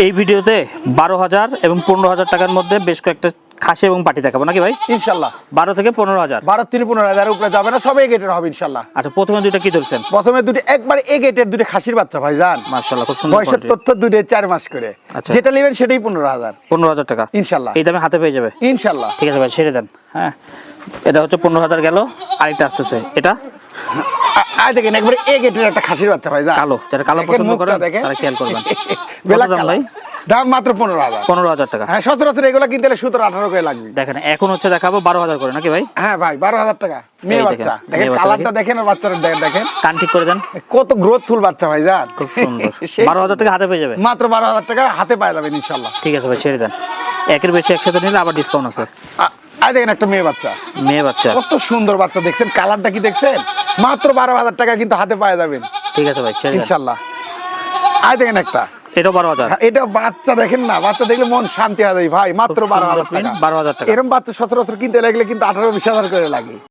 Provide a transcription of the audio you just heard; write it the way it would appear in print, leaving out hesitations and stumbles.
এই ভিডিওতে 12,000 এবং 15,000 টাকার মধ্যে বেশ কয়েকটা খাসি এবং পাটি দেখাবো নাকি ভাই? ইনশাআল্লাহ 12 থেকে 15,000। 12 থেকে 15,000 উপরে যাবে না, সব এ গেটের হবে ইনশাআল্লাহ। আচ্ছা, প্রথমে দুইটা কি ধরছেন? প্রথমে দুটো একবার এ গেটের দুটো খাসির বাচ্চা ভাইজান, মাশাআল্লাহ, খুব সুন্দর বয়সের কোয়ালিটি। তথ্য দুটো 4 মাস করে। আচ্ছা। যেটা নেবেন সেটাই 15,000 15,000 টাকা ইনশাআল্লাহ। এই দামে হাতে পেয়ে যাবে ইনশাআল্লাহ। ঠিক আছে ভাই, ছেড়ে দেন। হ্যাঁ, এটা হচ্ছে 15,000 গেল। আরেকটা আসতেছে, এটা আয় দেখেন একবারে এ গেটের একটা খাসির বাচ্চা ভাইজান, কালো, যারা কালো দেখেন পছন্দ মুখটা করেন দেখেন। তারা খেয়াল করবেন। বেলা কত দাম কালো। ভাই? দাম মাত্র 15,000। 15,000 টাকা। হ্যাঁ, সচরাচর এগুলো কিনতে হলে 17-18 করে লাগবে। দেখেন এখন হচ্ছে দেখাবো 12,000 করে নাকি ভাই? হ্যাঁ ভাই, 12,000 টাকা মেয়ে এই দেখেন, বাচ্চা। দেখেন মেয়ে বাচ্চা কালারটা দেখেন আর বাচ্চাটা দেখেন কান ঠিক করে দেন। কত গ্রোথফুল বাচ্চা ভাইজান, খুব সুন্দর। সেই 12,000 টাকা হাতে পেয়ে যাবে। মাত্র 12,000 টাকা হাতে পাওয়া যাবেন ইনশাআল্লাহ। ঠিক আছে ভাই, ছেড়ে দেন। একের বেশি একসাথে নিলে আবার ডিসকাউন্ট আছে। আয় দেখেন একটা মেয়ে বাচ্চা, মেয়ে বাচ্চা। কত সুন্দর বাচ্চা, দেখছেন কালারটা কি দেখছেন? মাত্র 12,000 টাকা কিন্তু হাতে পাওয়া যাবেন ঠিক আছে ভাই, ছেড়ে দেন। ইনশাআল্লাহ। আয় দেখেন একটা, এটাও 12,000। এটা বাচ্চা দেখেন না, বাচ্চা দেখলে মন শান্তি হয়ে যায় ভাই। মাত্র 12,000 টাকা। 12,000 টাকা। এরকম বাচ্চা সচরাচর কিনতে লাগলে কিন্তু 18-20 হাজার করে লাগে।